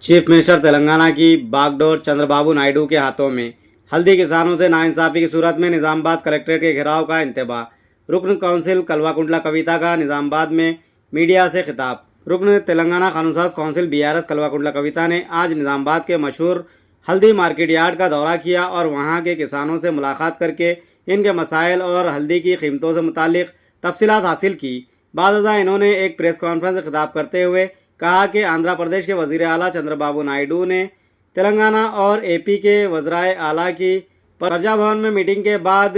Chief minister Telangana की बागडोर चंद्रबाबू नायडू के हाथों में। हल्दी किसानों से नाइंसाफी की सूरत में निजामाबाद कलेक्ट्रेट के घेराव का इंतबाह। रुकन काउंसिल कलवाकुंटला कविता का निजामाबाद में मीडिया से खिताब। रुकन तेलंगाना कानूनसाज काउंसिल बीआरएस कलवाकुंटला कविता ने आज निजामाबाद के मशहूर हल्दी मार्केट यार्ड का दौरा किया और वहां के किसानों से मुलाकात करके इनके मसाइल और हल्दी की कीमतों से मुतालिक तफसीलात हासिल की। बाद इन्होंने एक प्रेस कॉन्फ्रेंस से खिताब करते हुए कहा कि आंध्र प्रदेश के वजीर आला चंद्रबाबू नायडू ने तेलंगाना और एपी के वज़राए आला की प्रजा भवन में मीटिंग के बाद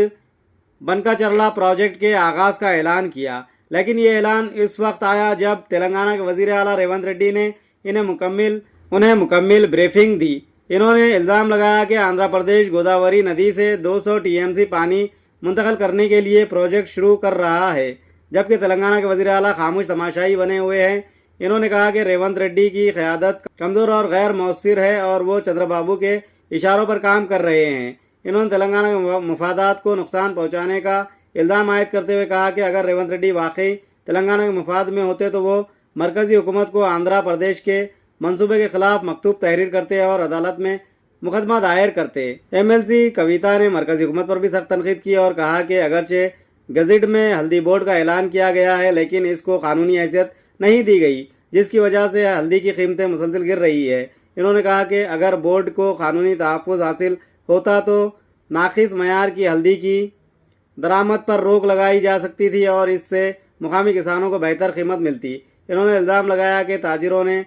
बनकाचरला प्रोजेक्ट के आगाज़ का ऐलान किया, लेकिन ये ऐलान इस वक्त आया जब तेलंगाना के वजीर आला रेवंत रेड्डी ने उन्हें मुकम्मिल ब्रीफिंग दी। इन्होंने इल्ज़ाम लगाया कि आंध्र प्रदेश गोदावरी नदी से 200 टीएमसी पानी मुंतकिल करने के लिए प्रोजेक्ट शुरू कर रहा है, जबकि तेलंगाना के वजीर आला खामोश तमाशाई बने हुए हैं। इन्होंने कहा कि रेवंत रेड्डी की क़यादत कमज़ोर और गैर मौसर है और वो चंद्रबाबू के इशारों पर काम कर रहे हैं। इन्होंने तेलंगाना के मफादात को नुकसान पहुँचाने का इल्ज़ाम आयद करते हुए कहा कि अगर रेवंत रेड्डी वाकई तेलंगाना के मफाद में होते तो वो मरकज़ी हुकूमत को आंध्र प्रदेश के मंसूबे के खिलाफ मकतूब तहरीर करते और अदालत में मुकदमा दायर करते। एमएलसी कविता ने मरकज़ी हुकूमत पर भी सख्त तनकीद की और कहा कि अगरचे गज़ट में हल्दी बोर्ड का ऐलान किया गया है, लेकिन इसको कानूनी हैसियत नहीं दी गई, जिसकी वजह से हल्दी की कीमतें मुसलसल गिर रही है। इन्होंने कहा कि अगर बोर्ड को कानूनी तहफ़्फ़ुज़ हासिल होता तो नाक़िस मयार की हल्दी की दरामद पर रोक लगाई जा सकती थी और इससे मुकामी किसानों को बेहतर कीमत मिलती। इन्होंने इल्ज़ाम लगाया कि ताजिरों ने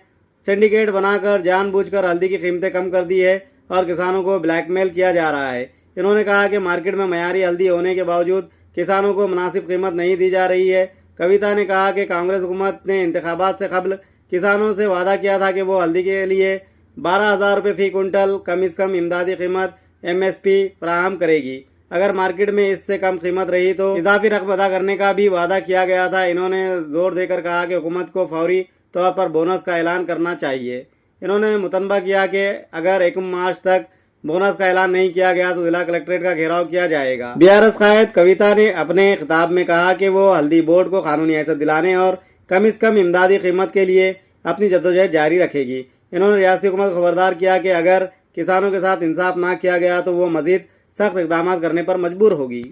सिंडिकेट बनाकर जानबूझकर हल्दी की कीमतें कम कर दी है और किसानों को ब्लैकमेल किया जा रहा है। इन्होंने कहा कि मार्केट में मयारी हल्दी होने के बावजूद किसानों को मुनासिब कीमत नहीं दी जा रही है। कविता ने कहा कि कांग्रेस हुकूमत ने इंतखाबात से कबल किसानों से वादा किया था कि वो हल्दी के लिए 12,000 रुपये फ़ी कुंटल कम से कम इमदादी कीमत MSP फराहम करेगी। अगर मार्केट में इससे कम कीमत रही तो इजाफी रकम अदा करने का भी वादा किया गया था। इन्होंने जोर देकर कहा कि हुकूमत को फौरी तौर पर बोनस का ऐलान करना चाहिए। इन्होंने मुतनबा किया कि अगर 1 मार्च तक बोनस का ऐलान नहीं किया गया तो जिला कलेक्ट्रेट का घेराव किया जाएगा। बीआरएस कायद कविता ने अपने खिताब में कहा कि वो हल्दी बोर्ड को कानूनी हैसियत दिलाने और कम से कम इमदादी कीमत के लिए अपनी जद्दोजहद जारी रखेगी। इन्होंने रियासती हुकूमत को खबरदार किया कि अगर किसानों के साथ इंसाफ ना किया गया तो वो मजीद सख्त इकदाम करने पर मजबूर होगी।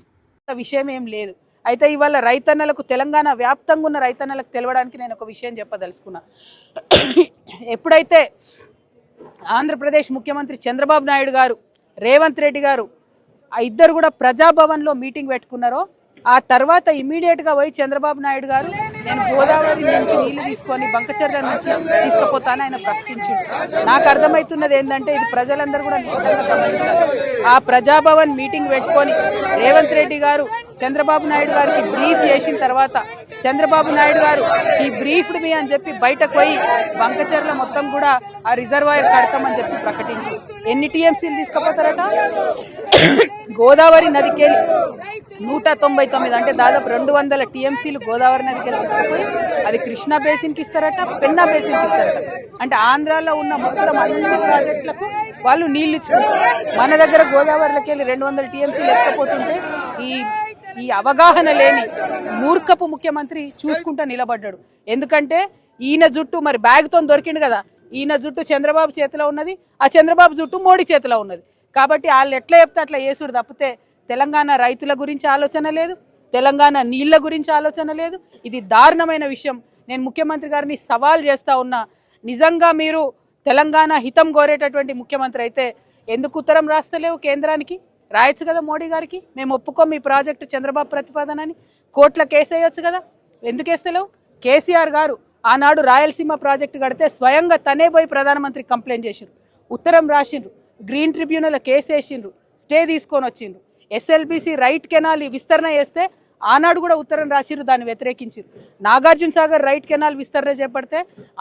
విషయం ఏం లేదు. అయితే ఇవాళ రైతన్నలకు తెలంగాణ వ్యాప్తంగా ఉన్న రైతన్నలకు తెలవడానికి నేను ఒక విషయం చెప్పదలుచుకున్నా. ఎప్పుడైతే ఆంధ్రప్రదేశ్ ముఖ్యమంత్రి చంద్రబాబు నాయుడు గారు రేవంత్ రెడ్డి గారు ఆ ఇద్దరు కూడా ప్రజాభవన్లో మీటింగ్ పెట్టుకున్నారో ఆ తర్వాత ఇమీడియట్గా పోయి చంద్రబాబు నాయుడు గారు నేను గోదావరి నుంచి నీళ్లు తీసుకొని బంకచర్ల నుంచి తీసుకుపోతాను ఆయన ప్రకటించిండు. నాకు అర్థమవుతున్నది ఏంటంటే ఇది ప్రజలందరూ కూడా నిశ్చితంగా గమనించాలి. ఆ ప్రజాభవన్ మీటింగ్ పెట్టుకొని రేవంత్ రెడ్డి గారు చంద్రబాబు నాయుడు గారికి బ్రీఫ్ చేసిన తర్వాత చంద్రబాబు నాయుడు గారు ఈ బ్రీఫ్డ్ మీ అని చెప్పి బయటకు పోయి బంకచర్ల మొత్తం కూడా ఆ రిజర్వాయర్ కడతామని చెప్పి ప్రకటించి ఎన్ని టీఎంసీలు తీసుకుపోతారట గోదావరి నదికెళ్ళి 199 అంటే దాదాపు 200 టీఎంసీలు గోదావరి నదికెళ్ళి తీసుకుపోయి అది కృష్ణా బేసిన్కి ఇస్తారట, పెన్నా బేసిన్కి ఇస్తారట. అంటే ఆంధ్రాలో ఉన్న మొత్తం అన్ని ప్రాజెక్టులకు వాళ్ళు నీళ్లు ఇచ్చుకుంటారు. మన దగ్గర గోదావరిలోకి వెళ్ళి 200 టీఎంసీలు ఎక్కపోతుంటే ఈ అవగాహన లేని మూర్ఖపు ముఖ్యమంత్రి చూసుకుంటా నిలబడ్డాడు. ఎందుకంటే ఈయన జుట్టు మరి బ్యాగ్తో దొరికిండు కదా, ఈయన జుట్టు చంద్రబాబు చేతిలో ఉన్నది, ఆ చంద్రబాబు జుట్టు మోడీ చేతిలో ఉన్నది. కాబట్టి వాళ్ళు ఎట్లా చెప్తే అట్లా చేసుడు తప్పితే తెలంగాణ రైతుల గురించి ఆలోచన లేదు, తెలంగాణ నీళ్ల గురించి ఆలోచన లేదు. ఇది దారుణమైన విషయం. నేను ముఖ్యమంత్రి గారిని సవాల్ చేస్తా ఉన్నా, నిజంగా మీరు తెలంగాణ హితం కోరేటటువంటి ముఖ్యమంత్రి అయితే ఎందుకు ఉత్తరం రాస్తలేవు కేంద్రానికి? రాయొచ్చు కదా మోడీ గారికి, మేము ఒప్పుకోం మీ ప్రాజెక్టు చంద్రబాబు ప్రతిపాదనని, కోర్టులో కేసు వేయొచ్చు కదా, ఎందుకు వేస్తలేవు? కేసీఆర్ గారు ఆనాడు రాయలసీమ ప్రాజెక్టు కడితే స్వయంగా తనే పోయి ప్రధానమంత్రికి కంప్లైంట్ చేసిండ్రు, ఉత్తరం రాసిండ్రు, గ్రీన్ ట్రిబ్యునల్ కేసు వేసిండ్రు, స్టే తీసుకొని వచ్చిండ్రు. SLBC రైట్ కెనాల్ విస్తరణ చేస్తే ఆనాడు కూడా ఉత్తరం రాసిర్రు, దాన్ని వ్యతిరేకించారు. నాగార్జున సాగర్ రైట్ కెనాల్ విస్తరణ చేపడితే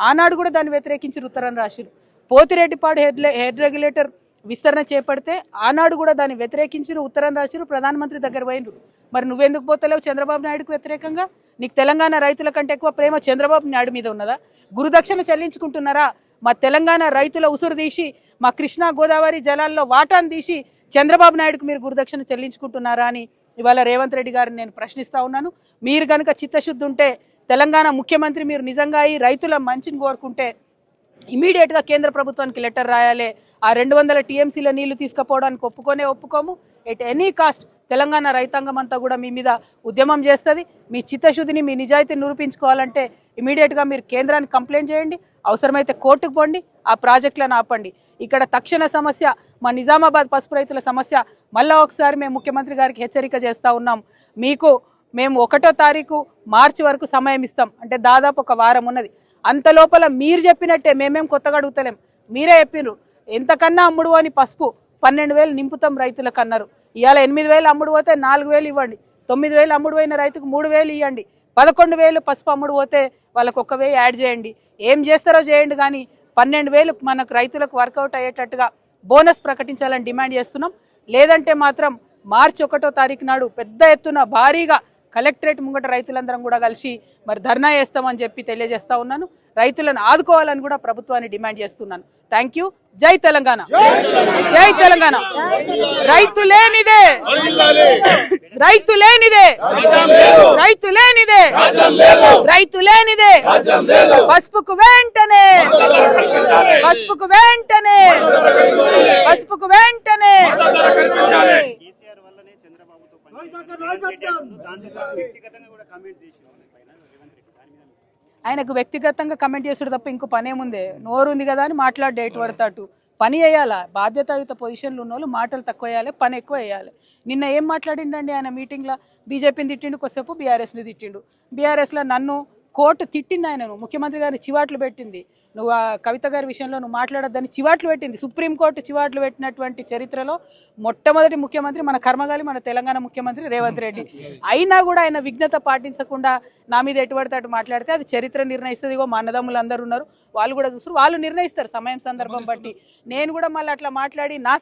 ఆనాడు కూడా దాన్ని వ్యతిరేకించారు, ఉత్తరం రాసిర్రు. పోతిరెడ్డిపాడు హెడ్ రెగ్యులేటర్ విస్తరణ చేపడితే ఆనాడు కూడా దాన్ని వ్యతిరేకించారు, ఉత్తరం రాసిర్రు, ప్రధానమంత్రి దగ్గర పోయినరు. మరి నువ్వెందుకు పోతలేవు చంద్రబాబు నాయుడుకు వ్యతిరేకంగా? నీకు తెలంగాణ రైతుల కంటే ఎక్కువ ప్రేమ చంద్రబాబు నాయుడు మీద ఉన్నదా? గురుదక్షిణ చెల్లించుకుంటున్నారా? మా తెలంగాణ రైతుల ఉసురు తీసి మా కృష్ణా గోదావరి జలాల్లో వాటాను తీసి చంద్రబాబు నాయుడుకు మీరు గురుదక్షిణ చెల్లించుకుంటున్నారా అని ఇవాళ రేవంత్ రెడ్డి గారిని నేను ప్రశ్నిస్తా ఉన్నాను. మీరు కనుక చిత్తశుద్ధి ఉంటే తెలంగాణ ముఖ్యమంత్రి మీరు నిజంగా ఈ రైతుల మంచిని కోరుకుంటే ఇమీడియట్గా కేంద్ర ప్రభుత్వానికి లెటర్ రాయాలి. ఆ 200 టీఎంసీల నీళ్లు తీసుకుపోవడానికి ఒప్పుకోము. ఎట్ ఎనీ కాస్ట్ తెలంగాణ రైతాంగం అంతా కూడా మీ మీద ఉద్యమం చేస్తుంది. మీ చిత్తశుద్ధిని, మీ నిజాయితీని నిరూపించుకోవాలంటే ఇమీడియట్గా మీరు కేంద్రానికి కంప్లైంట్ చేయండి. అవసరమైతే కోర్టుకు పోండి, ఆ ప్రాజెక్టులను ఆపండి. ఇక్కడ తక్షణ సమస్య మా నిజామాబాద్ పసుపు రైతుల సమస్య. మళ్ళీ ఒకసారి మేము ముఖ్యమంత్రి గారికి హెచ్చరిక చేస్తూ ఉన్నాం. మేము 1వ తారీఖు మార్చి వరకు సమయం ఇస్తాం. అంటే దాదాపు ఒక వారం ఉన్నది. అంత లోపల మీరు చెప్పినట్టే, మేమేం కొత్తగా అడుగుతలేం, మీరే చెప్పిండ్రు ఎంతకన్నా అమ్ముడు అని పసుపు 12,000 నింపుతాం రైతులకు అన్నారు. ఇవాళ 8,000 అమ్ముడు పోతే 4,000 ఇవ్వండి. 9,000 అమ్ముడు పోయిన రైతుకు 3,000 ఇవ్వండి. 11,000 పసుపు అమ్ముడు పోతే వాళ్ళకు 1,000 యాడ్ చేయండి. ఏం చేస్తారో చేయండి, కానీ 12,000 మనకు రైతులకు వర్కౌట్ అయ్యేటట్టుగా బోనస్ ప్రకటించాలని డిమాండ్ చేస్తున్నాం. లేదంటే మాత్రం మార్చి 1వ తారీఖు నాడు పెద్ద ఎత్తున భారీగా కలెక్టరేట్ ముంగట రైతులందరం కూడా కలిసి మరి ధర్నా చేస్తామని చెప్పి తెలియజేస్తా ఉన్నాను. రైతులను ఆదుకోవాలని కూడా ప్రభుత్వాన్ని డిమాండ్ చేస్తున్నాను. Thank you. జై తెలంగాణ, జై తెలంగాణ. రైతు లేనిదే పసుపుకు వెంటనే ఆయనకు వ్యక్తిగతంగా కమెంట్ చేసుడు తప్ప ఇంకో పనేముందే? నోరు ఉంది కదా అని మాట్లాడే ఎటు పడతాటు. పని వేయాలా, బాధ్యతాయుత పొజిషన్లు ఉన్న వాళ్ళు మాటలు తక్కువ వేయాలి, పని ఎక్కువ వేయాలి. నిన్న ఏం మాట్లాడిండండి ఆయన మీటింగ్లో? బీజేపీని తిట్టిండు, కొద్దిసేపు బీఆర్ఎస్ని తిట్టిండు. బీఆర్ఎస్లో నన్ను కోర్టు తిట్టింది, ఆయనను ముఖ్యమంత్రి గారిని చివాట్లు పెట్టింది. నువ్వు ఆ కవిత గారి విషయంలో నువ్వు మాట్లాడొద్దని చివాట్లు పెట్టింది. సుప్రీంకోర్టు చివాట్లు పెట్టినటువంటి చరిత్రలో మొట్టమొదటి ముఖ్యమంత్రి మన కర్మగాలి, మన తెలంగాణ ముఖ్యమంత్రి రేవంత్ రెడ్డి. అయినా కూడా ఆయన విఘ్నత పాటించకుండా నా మీద ఎటుపడితే అటు మాట్లాడితే అది చరిత్ర నిర్ణయిస్తుంది. ఇగో మా అన్నదమ్ములు అందరూ ఉన్నారు, వాళ్ళు కూడా చూస్తారు, వాళ్ళు నిర్ణయిస్తారు సమయం సందర్భం బట్టి. నేను కూడా మళ్ళీ అట్లా మాట్లాడి నా